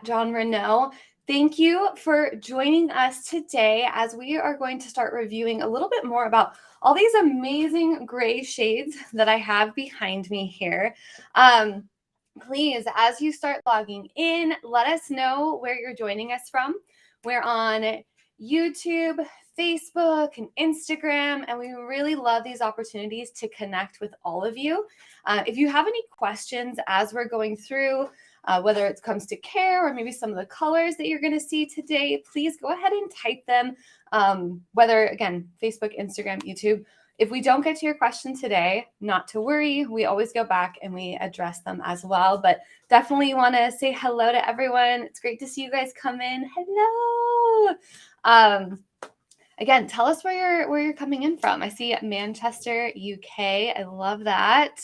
Jon Renau. Thank you for joining us today as we are going to start reviewing a little bit more about all these amazing gray shades that I have behind me here. Please, as you start logging in, let us know where you're joining us from. We're on YouTube, Facebook, and Instagram, and we really love these opportunities to connect with all of you. If you have any questions as we're going through, whether it comes to care or maybe some of the colors that you're going to see today, please go ahead and type them, whether, again, Facebook, Instagram, YouTube. If we don't get to your question today, not to worry. We always go back and we address them as well. But definitely want to say hello to everyone. It's great to see you guys come in. Hello. Again, tell us where you're coming in from. I see Manchester, UK. I love that.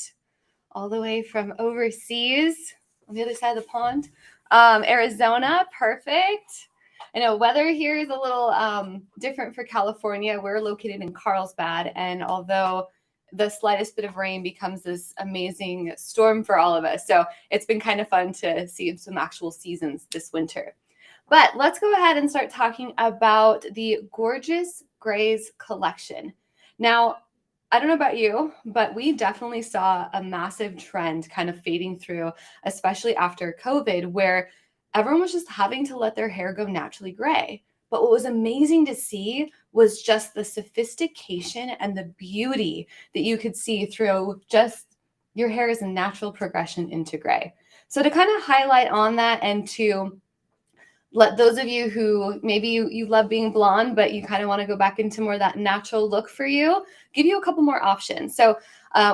All the way from overseas on the other side of the pond. Arizona, perfect. I know weather here is a little different for California. We're located in Carlsbad, and although the slightest bit of rain becomes this amazing storm for all of us, so it's been kind of fun to see some actual seasons this winter. But let's go ahead and start talking about the Gorgeous Grays collection. Now, I don't know about you, but we definitely saw a massive trend kind of fading through, especially after COVID, where everyone was just having to let their hair go naturally gray. But what was amazing to see was just the sophistication and the beauty that you could see through just your hair as a natural progression into gray. So to kind of highlight on that and to let those of you who maybe you love being blonde, but you kind of want to go back into more of that natural look for you, give you a couple more options. So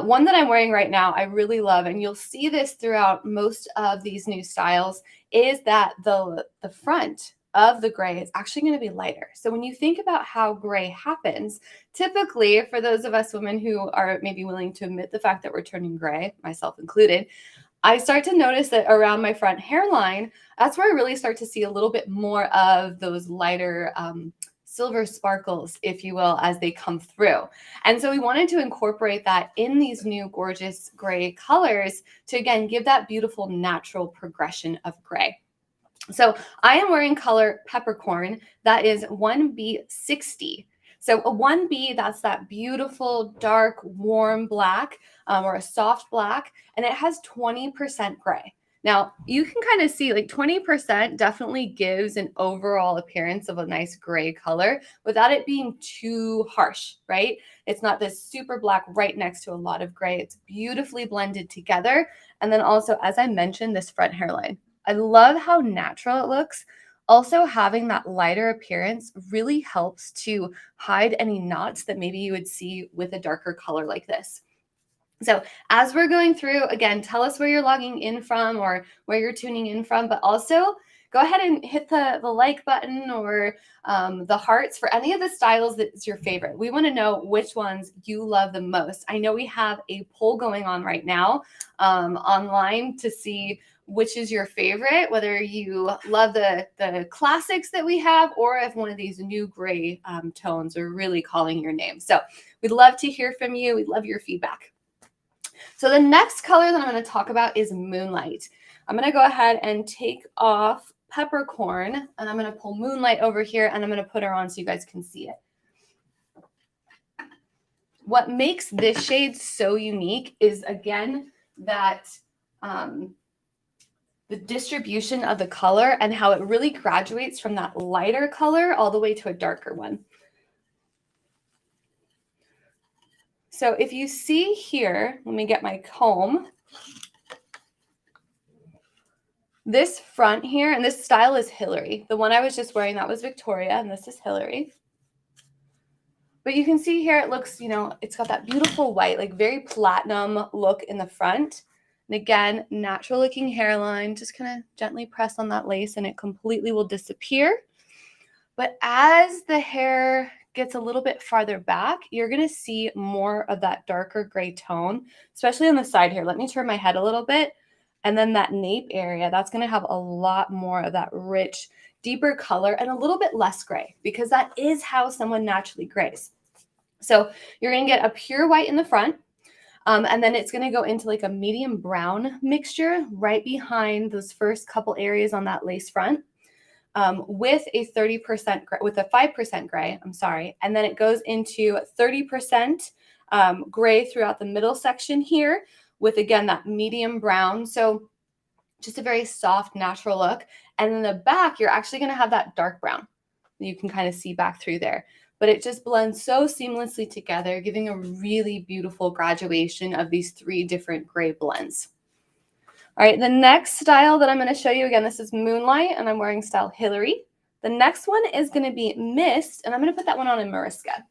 one that I'm wearing right now, I really love, and you'll see this throughout most of these new styles, is that the front of the gray is actually going to be lighter. So when you think about how gray happens, typically for those of us women who are maybe willing to admit the fact that we're turning gray, myself included, I start to notice that around my front hairline, that's where I really start to see a little bit more of those lighter silver sparkles, if you will, as they come through. And so we wanted to incorporate that in these new gorgeous gray colors to, again, give that beautiful natural progression of gray. So I am wearing color Peppercorn. That is 1B60. So a 1B, that's that beautiful, dark, warm black or a soft black, and it has 20% gray. Now, you can kind of see like 20% definitely gives an overall appearance of a nice gray color without it being too harsh, right? It's not this super black right next to a lot of gray. It's beautifully blended together. And then also, as I mentioned, this front hairline. I love how natural it looks. Also, having that lighter appearance really helps to hide any knots that maybe you would see with a darker color like this. So as we're going through, again, tell us where you're logging in from or where you're tuning in from, but also go ahead and hit the like button or the hearts for any of the styles that's your favorite. We want to know which ones you love the most. I know we have a poll going on right now online to see which is your favorite, whether you love the classics that we have or if one of these new gray tones are really calling your name. So we'd love to hear from you. We'd love your feedback. So the next color that I'm going to talk about is Moonlight. I'm going to go ahead and take off Peppercorn, and I'm going to pull Moonlight over here, and I'm going to put her on so you guys can see it. What makes this shade so unique is, again, that the distribution of the color and how it really graduates from that lighter color all the way to a darker one. So if you see here, let me get my comb. This front here, and this style is Hillary. The one I was just wearing, that was Victoria, and this is Hillary. But you can see here, it looks, it's got that beautiful white, like very platinum look in the front. And again, natural looking hairline, just kind of gently press on that lace and it completely will disappear. But as the hair gets a little bit farther back, you're going to see more of that darker gray tone, especially on the side here. Let me turn my head a little bit. And then that nape area, that's going to have a lot more of that rich, deeper color and a little bit less gray because that is how someone naturally grays. So you're going to get a pure white in the front. And then it's going to go into like a medium brown mixture right behind those first couple areas on that lace front. With a 30% with a 5% gray, I'm sorry, and then it goes into 30% gray throughout the middle section here with, again, that medium brown. So just a very soft, natural look. And in the back, you're actually going to have that dark brown. You can kind of see back through there. But it just blends so seamlessly together, giving a really beautiful graduation of these 3 different gray blends. All right, the next style that I'm going to show you, again, this is Moonlight, and I'm wearing style Hillary. The next one is going to be Mist, and I'm going to put that one on in Mariska.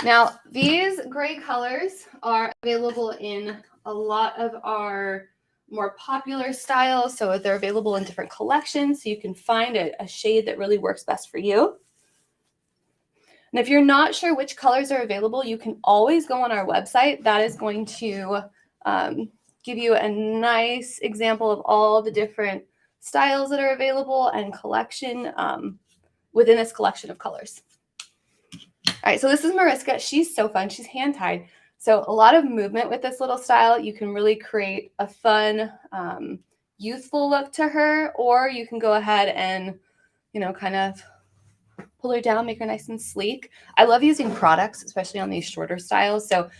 Now, these gray colors are available in a lot of our more popular styles, so they're available in different collections, so you can find a shade that really works best for you. And if you're not sure which colors are available, you can always go on our website. That is going to give you a nice example of all the different styles that are available and collection within this collection of colors. All right, so this is Mariska. She's so fun. She's hand-tied. So a lot of movement with this little style. You can really create a fun, youthful look to her, or you can go ahead and, kind of pull her down, make her nice and sleek. I love using products, especially on these shorter styles. So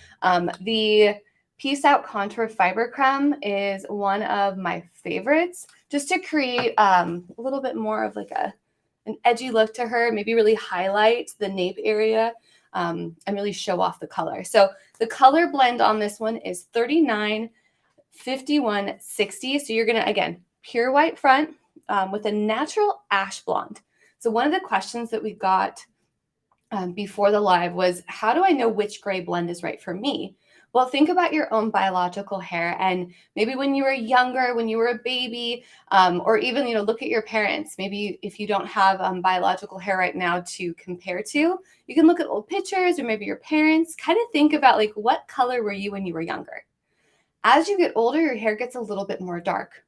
the Peace Out Contour Fiber Creme is one of my favorites, just to create a little bit more of like an edgy look to her, maybe really highlight the nape area and really show off the color. So the color blend on this one is 39, 51, 60. So you're going to, again, pure white front with a natural ash blonde. So one of the questions that we got before the live was, how do I know which gray blend is right for me? Well, think about your own biological hair, and maybe when you were younger, when you were a baby, or even, look at your parents. Maybe if you don't have biological hair right now to compare to, you can look at old pictures, or maybe your parents. Kind of think about, like, what color were you when you were younger? As you get older, your hair gets a little bit more dark.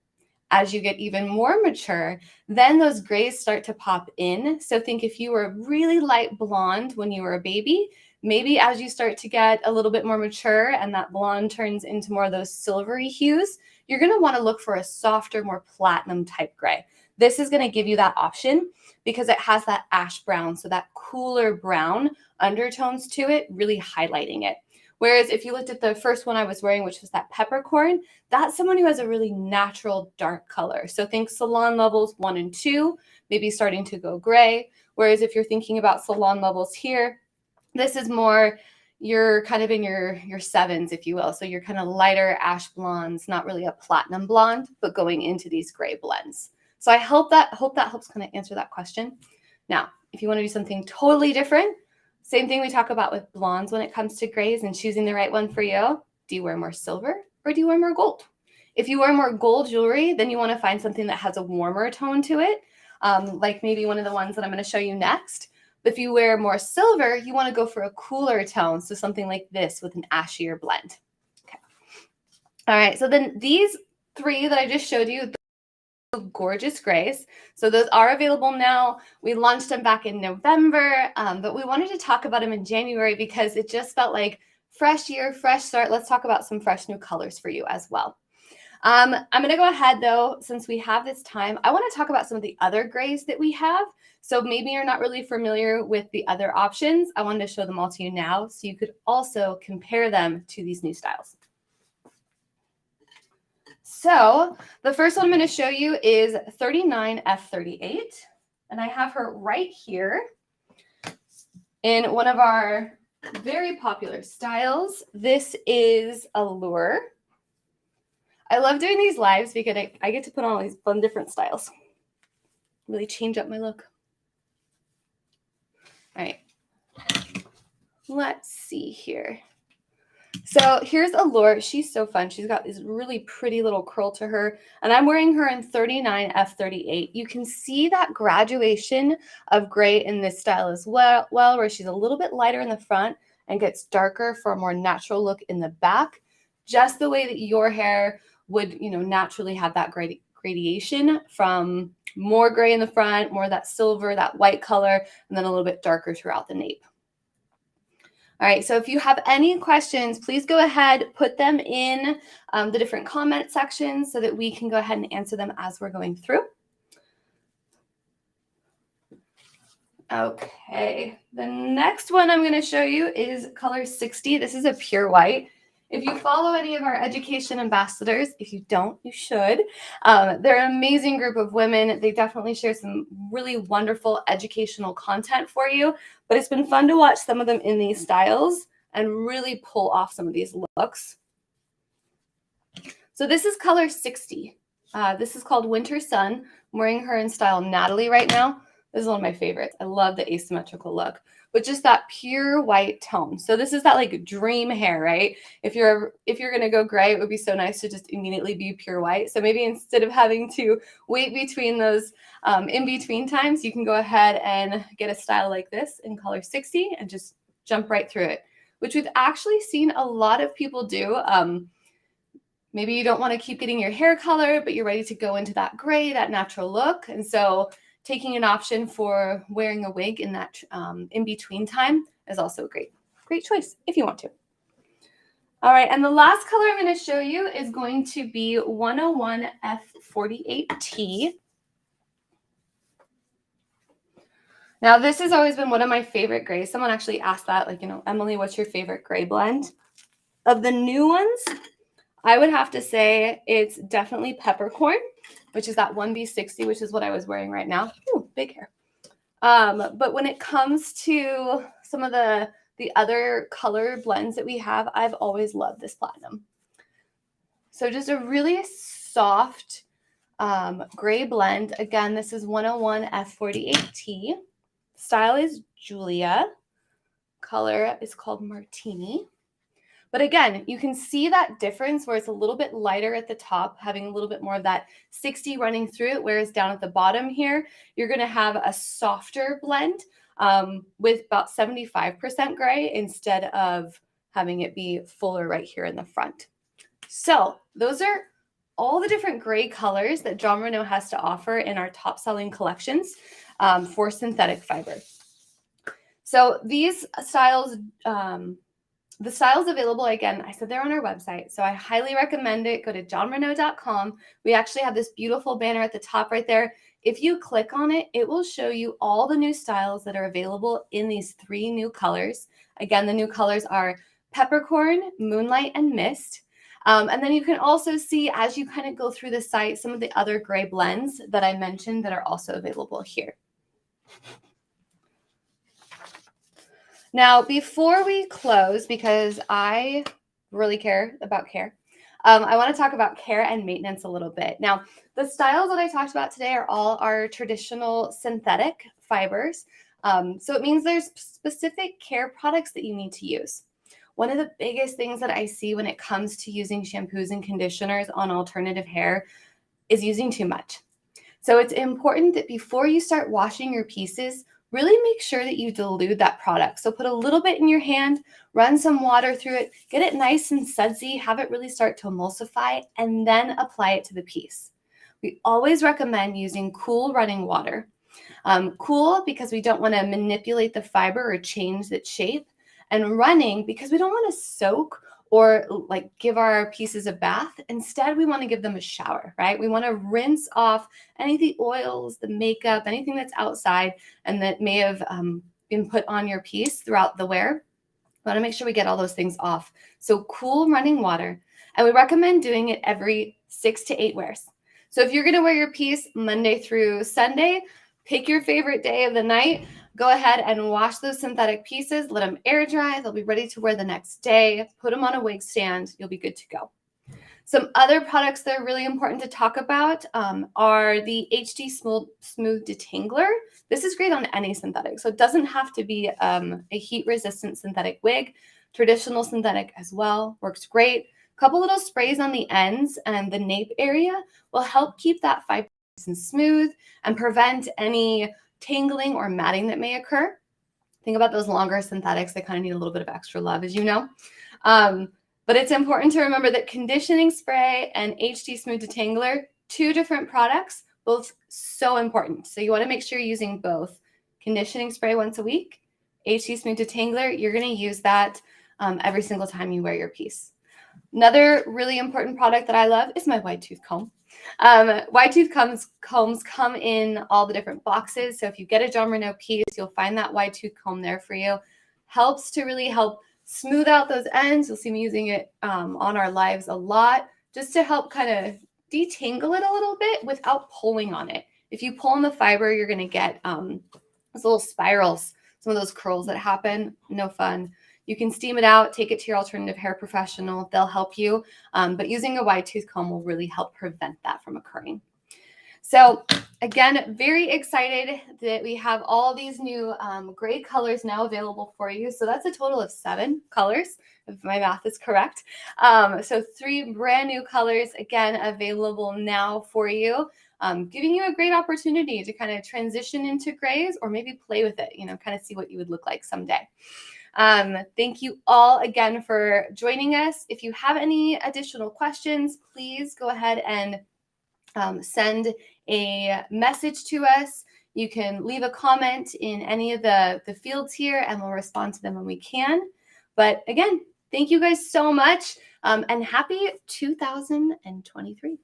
As you get even more mature, then those grays start to pop in. So think if you were really light blonde when you were a baby, maybe as you start to get a little bit more mature and that blonde turns into more of those silvery hues, you're going to want to look for a softer, more platinum type gray. This is going to give you that option because it has that ash brown, so that cooler brown undertones to it, really highlighting it. Whereas if you looked at the first one I was wearing, which was that peppercorn, that's someone who has a really natural dark color. So think salon levels 1 and 2, maybe starting to go gray. Whereas if you're thinking about salon levels here, this is more, you're kind of in your 7s, if you will. So you're kind of lighter ash blondes, not really a platinum blonde, but going into these gray blends. So I hope that helps kind of answer that question. Now, if you want to do something totally different, same thing we talk about with blondes when it comes to grays and choosing the right one for you. Do you wear more silver or do you wear more gold? If you wear more gold jewelry, then you want to find something that has a warmer tone to it, like maybe one of the ones that I'm going to show you next. But if you wear more silver, you want to go for a cooler tone, so something like this with an ashier blend. Okay. All right, so then these 3 that I just showed you, gorgeous grays. So those are available now. We launched them back in November, but we wanted to talk about them in January because it just felt like fresh year, fresh start. Let's talk about some fresh new colors for you as well. I'm going to go ahead, though, since we have this time. I want to talk about some of the other grays that we have. So maybe you're not really familiar with the other options. I wanted to show them all to you now so you could also compare them to these new styles. So the first one I'm going to show you is 39F38, and I have her right here in one of our very popular styles. This is Allure. I love doing these lives because I get to put on all these fun different styles. Really change up my look. All right. Let's see here. So here's Allure. She's so fun. She's got this really pretty little curl to her, and I'm wearing her in 39F38. You can see that graduation of gray in this style as well, where she's a little bit lighter in the front and gets darker for a more natural look in the back, just the way that your hair would, naturally have that gradation from more gray in the front, more that silver, that white color, and then a little bit darker throughout the nape. All right, so if you have any questions, please go ahead, put them in the different comment sections so that we can go ahead and answer them as we're going through. Okay, the next one I'm going to show you is color 60. This is a pure white. If you follow any of our education ambassadors, if you don't, you should. They're an amazing group of women. They definitely share some really wonderful educational content for you, but it's been fun to watch some of them in these styles and really pull off some of these looks. So this is color 60. This is called Winter Sun. I'm wearing her in style Natalie right now. This is one of my favorites. I love the asymmetrical look, but just that pure white tone. So this is that like dream hair, right? If you're gonna go gray, it would be so nice to just immediately be pure white. So maybe instead of having to wait between those in between times, you can go ahead and get a style like this in color 60 and just jump right through it, which we've actually seen a lot of people do. Maybe you don't want to keep getting your hair color, but you're ready to go into that gray, that natural look. And so taking an option for wearing a wig in that in-between time is also a great choice if you want to. All right, and the last color I'm going to show you is going to be 101 F48T. Now, this has always been one of my favorite grays. Someone actually asked that, like, Emily, what's your favorite gray blend? Of the new ones, I would have to say it's definitely peppercorn, which is that 1B60, which is what I was wearing right now. Ooh, big hair. But when it comes to some of the other color blends that we have, I've always loved this platinum. So just a really soft gray blend. Again, this is 101 F48T. Style is Julia. Color is called Martini. But again, you can see that difference where it's a little bit lighter at the top, having a little bit more of that 60 running through it, whereas down at the bottom here, you're going to have a softer blend with about 75% gray instead of having it be fuller right here in the front. So those are all the different gray colors that Jon Renau has to offer in our top selling collections for synthetic fiber. So these styles, the styles available, again, I said they're on our website, so I highly recommend it. Go to jonrenau.com. We actually have this beautiful banner at the top right there. If you click on it, it will show you all the new styles that are available in these 3 new colors. Again, the new colors are Peppercorn, Moonlight, and Mist. And then you can also see, as you kind of go through the site, some of the other gray blends that I mentioned that are also available here. Now, before we close, because I really care about care, I want to talk about care and maintenance a little bit. Now, the styles that I talked about today are all our traditional synthetic fibers. So it means there's specific care products that you need to use. One of the biggest things that I see when it comes to using shampoos and conditioners on alternative hair is using too much. So it's important that before you start washing your pieces, really make sure that you dilute that product. So put a little bit in your hand, run some water through it, get it nice and sudsy, have it really start to emulsify, and then apply it to the piece. We always recommend using cool running water. Cool because we don't want to manipulate the fiber or change its shape, and running because we don't want to soak or like give our pieces a bath. Instead, we want to give them a shower, right? We want to rinse off any of the oils, the makeup, anything that's outside and that may have been put on your piece throughout the wear. We want to make sure we get all those things off. So cool running water. And we recommend doing it every 6 to 8 wears. So if you're going to wear your piece Monday through Sunday, pick your favorite day of the night. Go ahead and wash those synthetic pieces. Let them air dry. They'll be ready to wear the next day. Put them on a wig stand. You'll be good to go. Some other products that are really important to talk about are the HD Smooth Detangler. This is great on any synthetic. So it doesn't have to be a heat-resistant synthetic wig. Traditional synthetic as well. Works great. A couple little sprays on the ends and the nape area will help keep that fiber nice and smooth and prevent any tangling or matting that may occur. Think about those longer synthetics. They kind of need a little bit of extra love, as you know. But it's important to remember that conditioning spray and HD Smooth Detangler, 2 different products, both so important. So you want to make sure you're using both conditioning spray once a week HT Smooth Detangler, you're going to use that every single time you wear your piece. Another really important product that I love is my wide tooth comb. Wide tooth combs come in all the different boxes. So if you get a Jon Renau piece, you'll find that wide tooth comb there for you. Helps to really help smooth out those ends. You'll see me using it on our lives a lot, just to help kind of detangle it a little bit without pulling on it. If you pull on the fiber, you're going to get those little spirals, some of those curls that happen. No fun. You can steam it out, take it to your alternative hair professional. They'll help you. But using a wide tooth comb will really help prevent that from occurring. So again, very excited that we have all these new great colors now available for you. So that's a total of 7 colors, if my math is correct. So 3 brand new colors, again, available now for you. Giving you a great opportunity to kind of transition into grays or maybe play with it, kind of see what you would look like someday. Thank you all again for joining us. If you have any additional questions, please go ahead and send a message to us. You can leave a comment in any of the fields here and we'll respond to them when we can. But again, thank you guys so much and happy 2023.